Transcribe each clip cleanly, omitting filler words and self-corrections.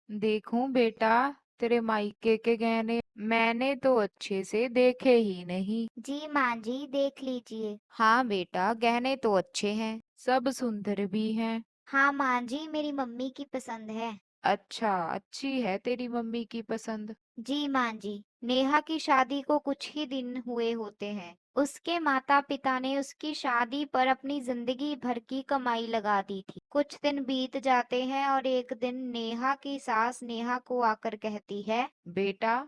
देखूं बेटा, तेरे मायके के गहने मैंने तो अच्छे से देखे ही नहीं। जी माँ जी, देख लीजिए। हाँ बेटा, गहने तो अच्छे हैं, सब सुंदर भी हैं। हाँ माँ जी, मेरी मम्मी की पसंद है। अच्छा, अच्छी है तेरी मम्मी की पसंद। जी माँ जी, नेहा की शादी को कुछ ही दिन हुए होते हैं। उसके माता पिता ने उसकी शादी पर अपनी जिंदगी भर की कमाई लगा दी थी। कुछ दिन बीत जाते हैं और एक दिन नेहा की सास नेहा को आकर कहती है। बेटा,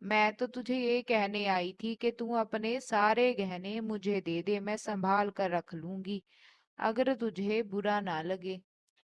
मैं तो तुझे ये कहने आई थी कि तू अपने सारे गहने मुझे दे दे, मैं संभाल कर रख लूंगी, अगर तुझे बुरा ना लगे।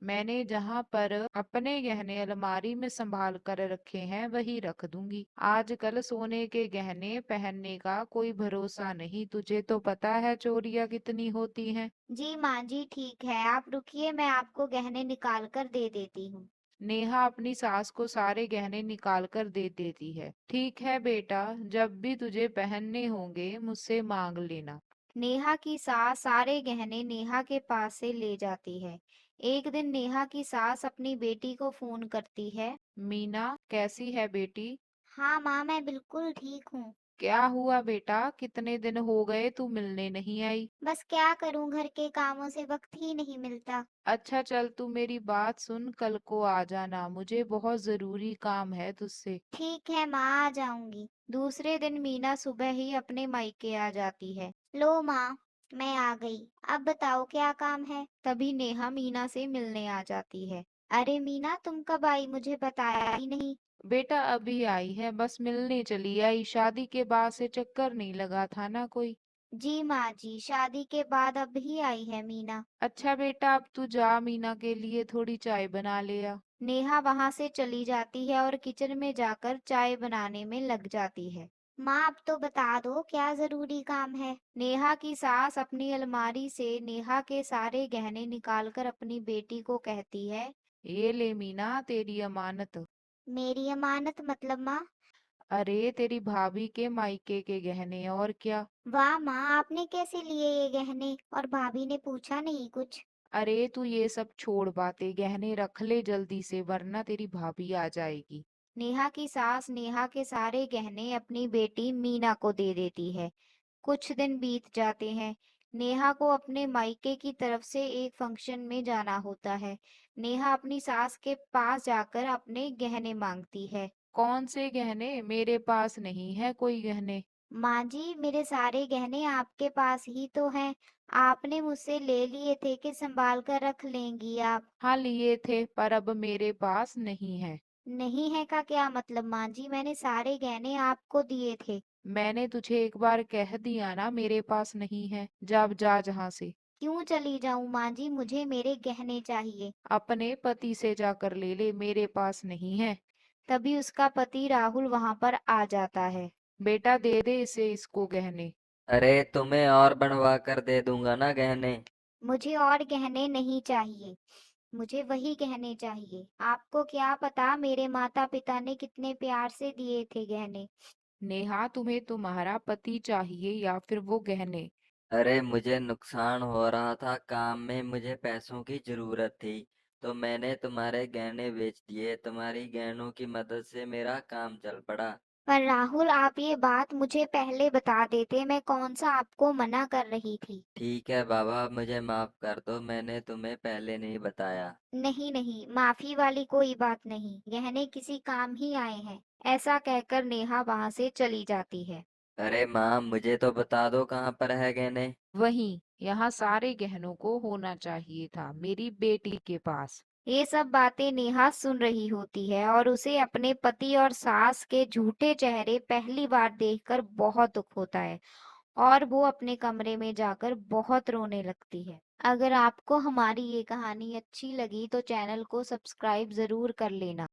मैंने जहां पर अपने गहने अलमारी में संभाल कर रखे हैं वही रख दूंगी। आजकल सोने के गहने पहनने का कोई भरोसा नहीं, तुझे तो पता है चोरियां कितनी होती हैं। जी माँ जी, ठीक है, आप रुकिए, मैं आपको गहने निकाल कर दे देती हूँ। नेहा अपनी सास को सारे गहने निकाल कर दे देती है। ठीक है बेटा, जब भी तुझे पहनने होंगे मुझसे मांग लेना। नेहा की सास सारे गहने नेहा के पास से ले जाती है। एक दिन नेहा की सास अपनी बेटी को फोन करती है। मीना, कैसी है बेटी? हाँ माँ, मैं बिल्कुल ठीक हूँ। क्या हुआ बेटा, कितने दिन हो गए तू मिलने नहीं आई? बस क्या करूँ, घर के कामों से वक्त ही नहीं मिलता। अच्छा चल, तू मेरी बात सुन, कल को आ जाना, मुझे बहुत जरूरी काम है तुझसे। ठीक है माँ, आ जाऊंगी। दूसरे दिन मीना सुबह ही अपने मायके आ जाती है। लो माँ, मैं आ गई। अब बताओ क्या काम है। तभी नेहा मीना से मिलने आ जाती है। अरे मीना, तुम कब आई, मुझे बताया ही नहीं। बेटा अभी आई है, बस मिलने चली आई, शादी के बाद से चक्कर नहीं लगा था ना कोई। जी माँ जी, शादी के बाद अब ही आई है मीना। अच्छा बेटा, अब तू जा, मीना के लिए थोड़ी चाय बना ले आ। नेहा वहां से चली जाती है और किचन में जाकर चाय बनाने में लग जाती है। माँ, अब तो बता दो क्या जरूरी काम है। नेहा की सास अपनी अलमारी से नेहा के सारे गहने निकालकर अपनी बेटी को कहती है। ये ले मीना, तेरी अमानत। मेरी अमानत मतलब माँ? अरे तेरी भाभी के मायके के गहने, और क्या। वाह माँ, आपने कैसे लिए ये गहने, और भाभी ने पूछा नहीं कुछ? अरे तू ये सब छोड़, बातें, गहने रख ले जल्दी से वरना तेरी भाभी आ जाएगी। नेहा की सास नेहा के सारे गहने अपनी बेटी मीना को दे देती है। कुछ दिन बीत जाते हैं। नेहा को अपने मायके की तरफ से एक फंक्शन में जाना होता है। नेहा अपनी सास के पास जाकर अपने गहने मांगती है। कौन से गहने? मेरे पास नहीं है कोई गहने। माँ जी, मेरे सारे गहने आपके पास ही तो हैं। आपने मुझसे ले लिए थे कि संभाल कर रख लेंगी आप। हाँ लिए थे, पर अब मेरे पास नहीं है। नहीं है का क्या मतलब माँ जी, मैंने सारे गहने आपको दिए थे। मैंने तुझे एक बार कह दिया ना मेरे पास नहीं है, जा अब जा जहाँ से। क्यों चली जाऊं माँ जी, मुझे मेरे गहने चाहिए। अपने पति से जाकर ले ले, मेरे पास नहीं है। तभी उसका पति राहुल वहां पर आ जाता है। बेटा दे दे इसे, इसको गहने। अरे तुम्हें और बनवा कर दे दूंगा ना गहने। मुझे और गहने नहीं चाहिए, मुझे वही गहने चाहिए। आपको क्या पता मेरे माता पिता ने कितने प्यार से दिए थे गहने। नेहा, तुम्हें तुम्हारा पति चाहिए या फिर वो गहने? अरे मुझे नुकसान हो रहा था काम में, मुझे पैसों की जरूरत थी, तो मैंने तुम्हारे गहने बेच दिए। तुम्हारी गहनों की मदद से मेरा काम चल पड़ा। पर राहुल, आप ये बात मुझे पहले बता देते, मैं कौन सा आपको मना कर रही थी। ठीक है बाबा, मुझे माफ कर दो, मैंने तुम्हें पहले नहीं बताया। नहीं नहीं, माफी वाली कोई बात नहीं, गहने किसी काम ही आए हैं। ऐसा कहकर नेहा वहां से चली जाती है। अरे माँ, मुझे तो बता दो कहाँ पर है गहने। वहीं, यहाँ सारे गहनों को होना चाहिए था, मेरी बेटी के पास। ये सब बातें नेहा सुन रही होती है और उसे अपने पति और सास के झूठे चेहरे पहली बार देखकर बहुत दुख होता है और वो अपने कमरे में जाकर बहुत रोने लगती है। अगर आपको हमारी ये कहानी अच्छी लगी तो चैनल को सब्सक्राइब जरूर कर लेना।